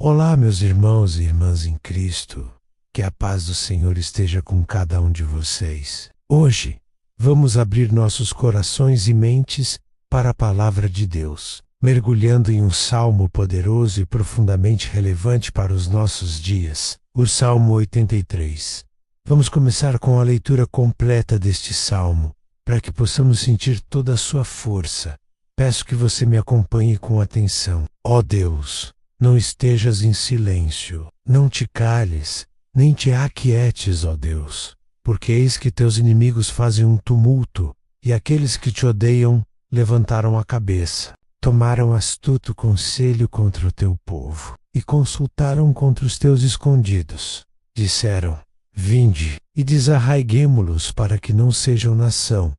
Olá, meus irmãos e irmãs em Cristo. Que a paz do Senhor esteja com cada um de vocês. Hoje, vamos abrir nossos corações e mentes para a palavra de Deus, mergulhando em um salmo poderoso e profundamente relevante para os nossos dias, o Salmo 83. Vamos começar com a leitura completa deste salmo, para que possamos sentir toda a sua força. Peço que você me acompanhe com atenção. Ó Deus, não estejas em silêncio, não te cales, nem te aquietes, ó Deus, porque eis que teus inimigos fazem um tumulto, e aqueles que te odeiam levantaram a cabeça. Tomaram astuto conselho contra o teu povo, e consultaram contra os teus escondidos. Disseram: Vinde, e desarraiguemo-los para que não sejam nação,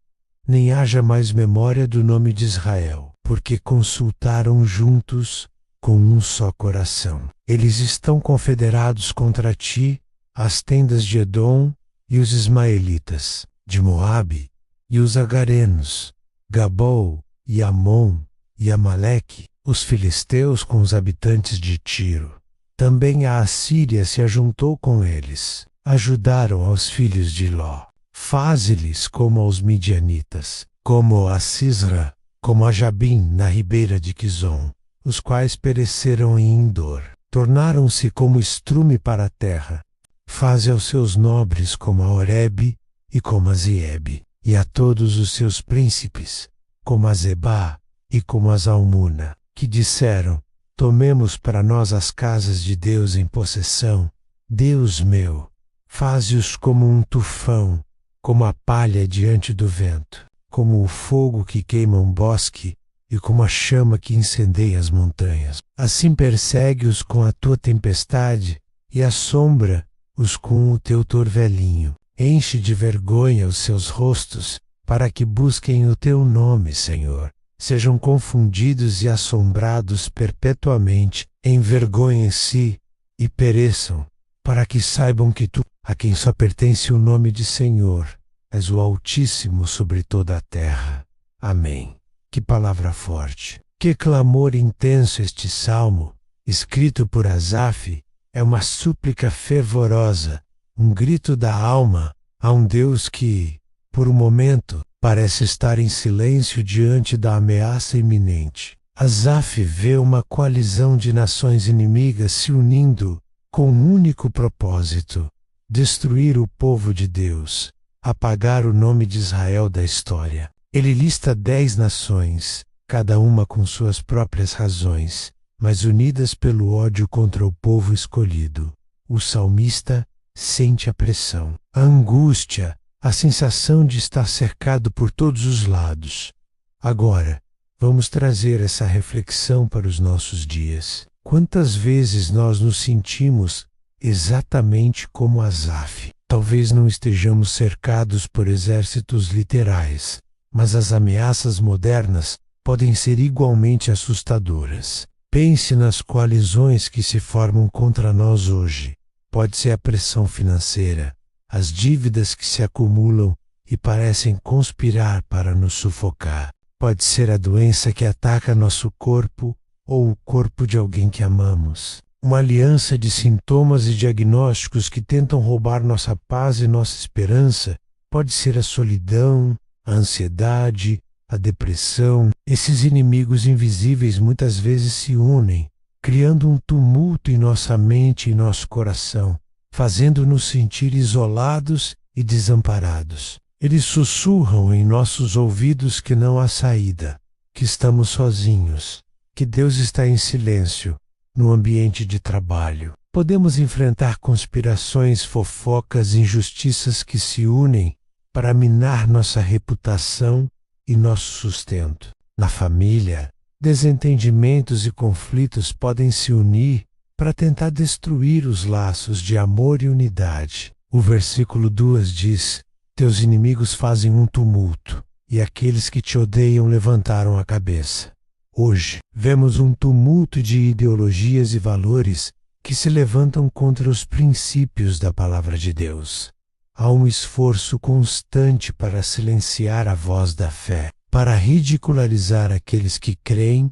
nem haja mais memória do nome de Israel, porque consultaram juntos com um só coração. Eles estão confederados contra ti, as tendas de Edom e os ismaelitas, de Moabe e os agarenos, Gabol e Amon e Amaleque, os filisteus com os habitantes de Tiro. Também a Assíria se ajuntou com eles. Ajudaram aos filhos de Ló. Faze-lhes como aos midianitas, como a Sisra, como a Jabim na ribeira de Quizon, os quais pereceram em Endor. Tornaram-se como estrume para a terra. Faze aos seus nobres como a Oreb e como a Zeeb, e a todos os seus príncipes, como a Zebá e como a Zalmuna, que disseram: Tomemos para nós as casas de Deus em possessão. Deus meu, faze-os como um tufão, como a palha diante do vento, como o fogo que queima um bosque e como a chama que incendeia as montanhas. Assim persegue-os com a tua tempestade e assombra-os com o teu torvelinho. Enche de vergonha os seus rostos, para que busquem o teu nome, Senhor. Sejam confundidos e assombrados perpetuamente, envergonhem-se e pereçam, para que saibam que tu, a quem só pertence o nome de Senhor, és o Altíssimo sobre toda a terra. Amém. Que palavra forte! Que clamor intenso este salmo, escrito por Asaf, é uma súplica fervorosa, um grito da alma a um Deus que, por um momento, parece estar em silêncio diante da ameaça iminente. Asaf vê uma coalizão de nações inimigas se unindo com um único propósito: destruir o povo de Deus, apagar o nome de Israel da história. Ele lista 10 nações, cada uma com suas próprias razões, mas unidas pelo ódio contra o povo escolhido. O salmista sente a pressão, a angústia, a sensação de estar cercado por todos os lados. Agora, vamos trazer essa reflexão para os nossos dias. Quantas vezes nós nos sentimos exatamente como Asaf? Talvez não estejamos cercados por exércitos literais, mas as ameaças modernas podem ser igualmente assustadoras. Pense nas coalizões que se formam contra nós hoje. Pode ser a pressão financeira, as dívidas que se acumulam e parecem conspirar para nos sufocar. Pode ser a doença que ataca nosso corpo ou o corpo de alguém que amamos. Uma aliança de sintomas e diagnósticos que tentam roubar nossa paz e nossa esperança. Pode ser a solidão, a ansiedade, a depressão. Esses inimigos invisíveis muitas vezes se unem, criando um tumulto em nossa mente e nosso coração, fazendo-nos sentir isolados e desamparados. Eles sussurram em nossos ouvidos que não há saída, que estamos sozinhos, que Deus está em silêncio no ambiente de trabalho. Podemos enfrentar conspirações, fofocas, injustiças que se unem para minar nossa reputação e nosso sustento. Na família, desentendimentos e conflitos podem se unir para tentar destruir os laços de amor e unidade. O versículo 2 diz: Teus inimigos fazem um tumulto, e aqueles que te odeiam levantaram a cabeça. Hoje, vemos um tumulto de ideologias e valores que se levantam contra os princípios da palavra de Deus. Há um esforço constante para silenciar a voz da fé, para ridicularizar aqueles que creem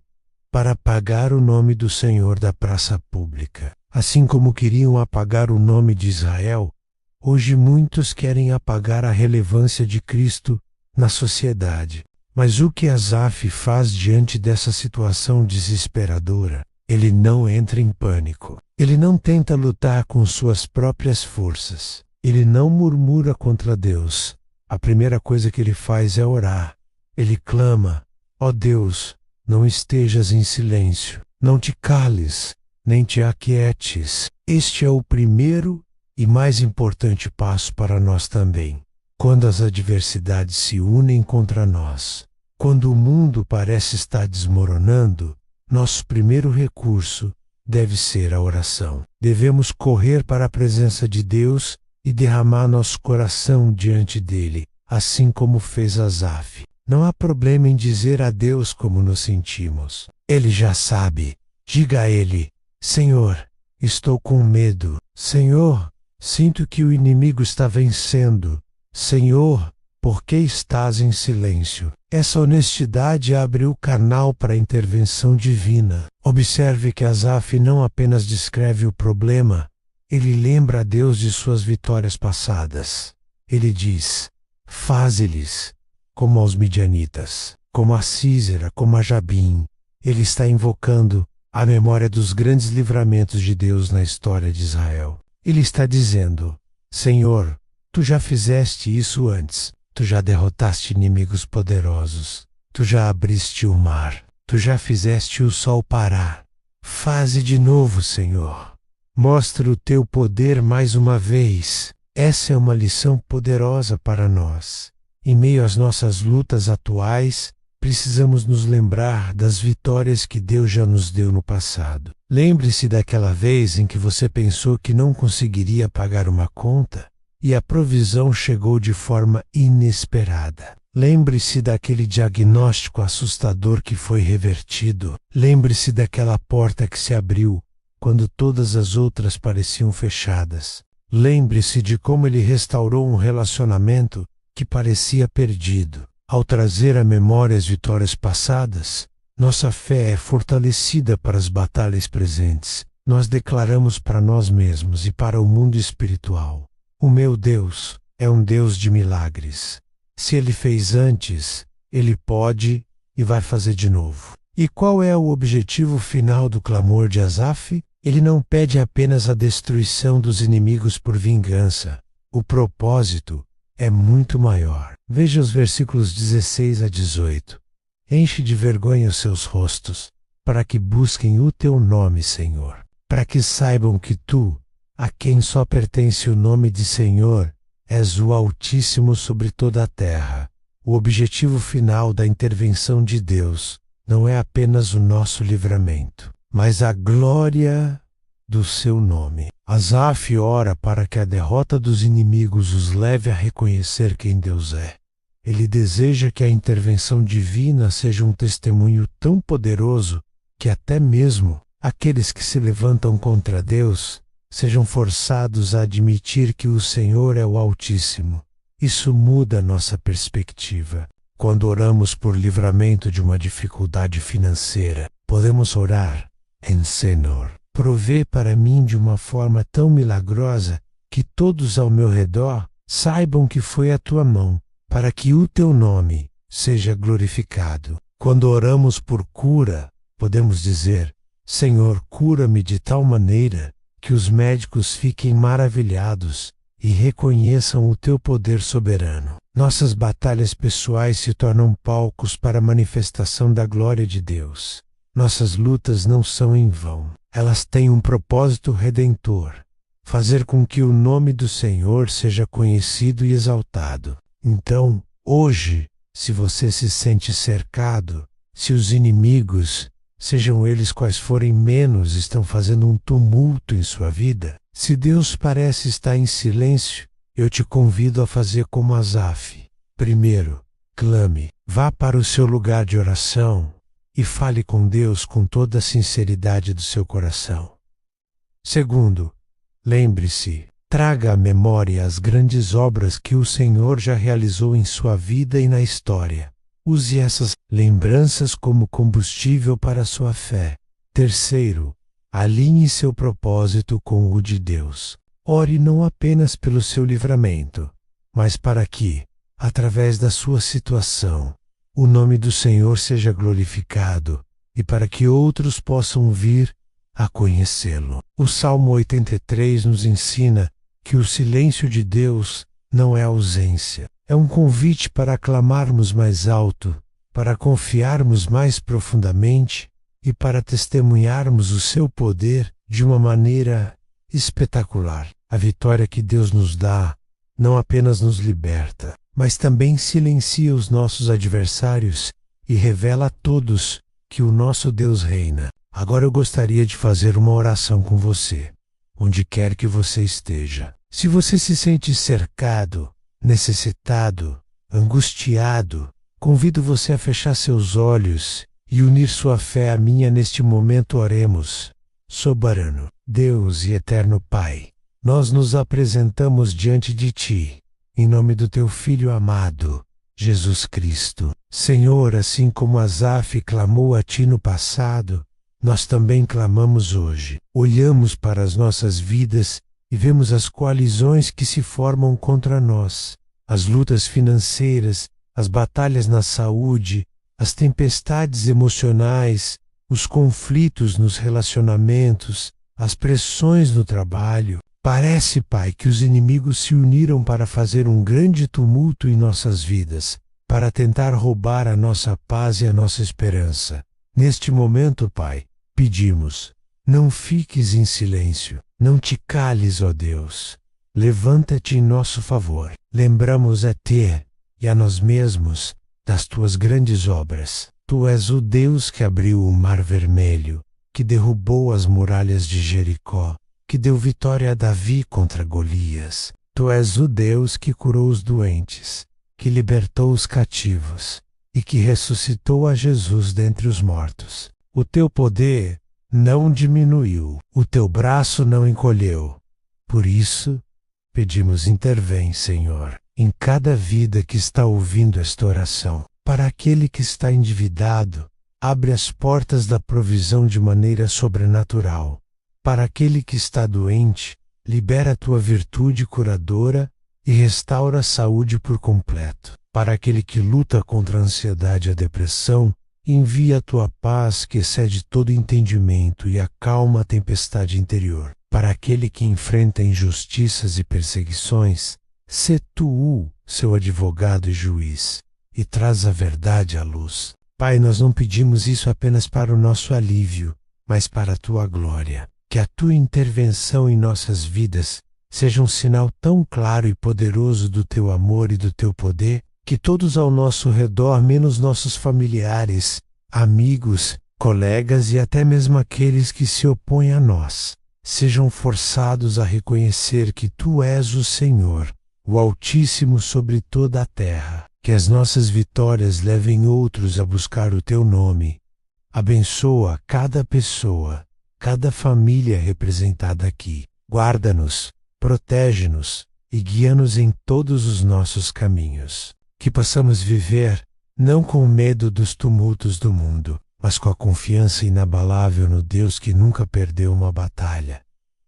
para apagar o nome do Senhor da praça pública. Assim como queriam apagar o nome de Israel, hoje muitos querem apagar a relevância de Cristo na sociedade. Mas o que Asaf faz diante dessa situação desesperadora? Ele não entra em pânico. Ele não tenta lutar com suas próprias forças. Ele não murmura contra Deus. A primeira coisa que ele faz é orar. Ele clama: ó Deus, não estejas em silêncio, não te cales, nem te aquietes. Este é o primeiro e mais importante passo para nós também. Quando as adversidades se unem contra nós, quando o mundo parece estar desmoronando, nosso primeiro recurso deve ser a oração. Devemos correr para a presença de Deus e derramar nosso coração diante dele, assim como fez Asaf. Não há problema em dizer a Deus como nos sentimos. Ele já sabe. Diga a ele: Senhor, estou com medo. Senhor, sinto que o inimigo está vencendo. Senhor, por que estás em silêncio? Essa honestidade abre o canal para a intervenção divina. Observe que Asaf não apenas descreve o problema, ele lembra a Deus de suas vitórias passadas. Ele diz: faze-lhes como aos midianitas, como a Sísera, como a Jabim. Ele está invocando a memória dos grandes livramentos de Deus na história de Israel. Ele está dizendo: Senhor, tu já fizeste isso antes. Tu já derrotaste inimigos poderosos. Tu já abriste o mar. Tu já fizeste o sol parar. Faze de novo, Senhor. Mostra o teu poder mais uma vez. Essa é uma lição poderosa para nós. Em meio às nossas lutas atuais, precisamos nos lembrar das vitórias que Deus já nos deu no passado. Lembre-se daquela vez em que você pensou que não conseguiria pagar uma conta e a provisão chegou de forma inesperada. Lembre-se daquele diagnóstico assustador que foi revertido. Lembre-se daquela porta que se abriu quando todas as outras pareciam fechadas. Lembre-se de como ele restaurou um relacionamento que parecia perdido. Ao trazer à memória as vitórias passadas, nossa fé é fortalecida para as batalhas presentes. Nós declaramos para nós mesmos e para o mundo espiritual: o meu Deus é um Deus de milagres. Se ele fez antes, ele pode e vai fazer de novo. E qual é o objetivo final do clamor de Asaf? Ele não pede apenas a destruição dos inimigos por vingança. O propósito é muito maior. Veja os versículos 16 a 18. Enche de vergonha os seus rostos, para que busquem o teu nome, Senhor. Para que saibam que tu, a quem só pertence o nome de Senhor, és o Altíssimo sobre toda a terra. O objetivo final da intervenção de Deus não é apenas o nosso livramento, mas a glória do seu nome. Asaf ora para que a derrota dos inimigos os leve a reconhecer quem Deus é. Ele deseja que a intervenção divina seja um testemunho tão poderoso que até mesmo aqueles que se levantam contra Deus sejam forçados a admitir que o Senhor é o Altíssimo. Isso muda nossa perspectiva. Quando oramos por livramento de uma dificuldade financeira, podemos orar: em Senhor, provê para mim de uma forma tão milagrosa que todos ao meu redor saibam que foi a tua mão, para que o teu nome seja glorificado. Quando oramos por cura, podemos dizer: Senhor, cura-me de tal maneira que os médicos fiquem maravilhados e reconheçam o teu poder soberano. Nossas batalhas pessoais se tornam palcos para a manifestação da glória de Deus. Nossas lutas não são em vão. Elas têm um propósito redentor: fazer com que o nome do Senhor seja conhecido e exaltado. Então, hoje, se você se sente cercado, se os inimigos, sejam eles quais forem menos, estão fazendo um tumulto em sua vida, se Deus parece estar em silêncio, eu te convido a fazer como Asaf. Primeiro, clame. Vá para o seu lugar de oração e fale com Deus com toda a sinceridade do seu coração. Segundo, lembre-se, traga à memória as grandes obras que o Senhor já realizou em sua vida e na história. Use essas lembranças como combustível para a sua fé. Terceiro, alinhe seu propósito com o de Deus. Ore não apenas pelo seu livramento, mas para que, através da sua situação, o nome do Senhor seja glorificado e para que outros possam vir a conhecê-lo. O Salmo 83 nos ensina que o silêncio de Deus não é ausência. É um convite para aclamarmos mais alto, para confiarmos mais profundamente e para testemunharmos o seu poder de uma maneira espetacular. A vitória que Deus nos dá não apenas nos liberta, mas também silencia os nossos adversários e revela a todos que o nosso Deus reina. Agora eu gostaria de fazer uma oração com você, onde quer que você esteja. Se você se sente cercado, necessitado, angustiado, convido você a fechar seus olhos e unir sua fé à minha neste momento. Oremos. Soberano Deus e eterno Pai, nós nos apresentamos diante de Ti, em nome do Teu Filho amado, Jesus Cristo. Senhor, assim como Asaf clamou a Ti no passado, nós também clamamos hoje. Olhamos para as nossas vidas e vemos as coalizões que se formam contra nós, as lutas financeiras, as batalhas na saúde, as tempestades emocionais, os conflitos nos relacionamentos, as pressões no trabalho. Parece, Pai, que os inimigos se uniram para fazer um grande tumulto em nossas vidas, para tentar roubar a nossa paz e a nossa esperança. Neste momento, Pai, pedimos, não fiques em silêncio, não te cales, ó Deus. Levanta-te em nosso favor. Lembramos a Ti e a nós mesmos das Tuas grandes obras. Tu és o Deus que abriu o Mar Vermelho, que derrubou as muralhas de Jericó, que deu vitória a Davi contra Golias. Tu és o Deus que curou os doentes, que libertou os cativos e que ressuscitou a Jesus dentre os mortos. O Teu poder não diminuiu, o Teu braço não encolheu. Por isso, pedimos, intervém, Senhor, em cada vida que está ouvindo esta oração. Para aquele que está endividado, abre as portas da provisão de maneira sobrenatural. Para aquele que está doente, libera a Tua virtude curadora e restaura a saúde por completo. Para aquele que luta contra a ansiedade e a depressão, envia a Tua paz que excede todo entendimento e acalma a tempestade interior. Para aquele que enfrenta injustiças e perseguições, sê Tu seu advogado e juiz, e traz a verdade à luz. Pai, nós não pedimos isso apenas para o nosso alívio, mas para a Tua glória. Que a Tua intervenção em nossas vidas seja um sinal tão claro e poderoso do Teu amor e do Teu poder, que todos ao nosso redor, menos nossos familiares, amigos, colegas e até mesmo aqueles que se opõem a nós, sejam forçados a reconhecer que Tu és o Senhor, o Altíssimo sobre toda a terra. Que as nossas vitórias levem outros a buscar o Teu nome. Abençoa cada pessoa, cada família representada aqui. Guarda-nos, protege-nos e guia-nos em todos os nossos caminhos. Que possamos viver, não com medo dos tumultos do mundo, mas com a confiança inabalável no Deus que nunca perdeu uma batalha.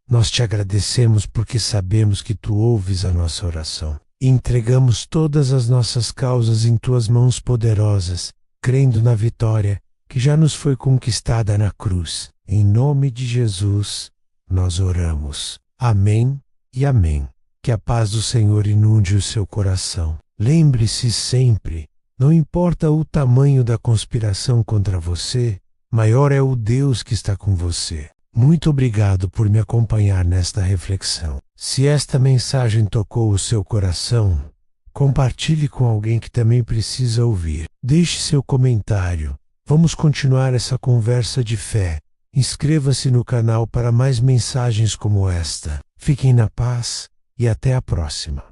Nós Te agradecemos porque sabemos que Tu ouves a nossa oração. E entregamos todas as nossas causas em Tuas mãos poderosas, crendo na vitória que já nos foi conquistada na cruz. Em nome de Jesus, nós oramos. Amém e amém. Que a paz do Senhor inunde o seu coração. Lembre-se sempre, não importa o tamanho da conspiração contra você, maior é o Deus que está com você. Muito obrigado por me acompanhar nesta reflexão. Se esta mensagem tocou o seu coração, compartilhe com alguém que também precisa ouvir. Deixe seu comentário. Vamos continuar essa conversa de fé. Inscreva-se no canal para mais mensagens como esta. Fiquem na paz e até a próxima.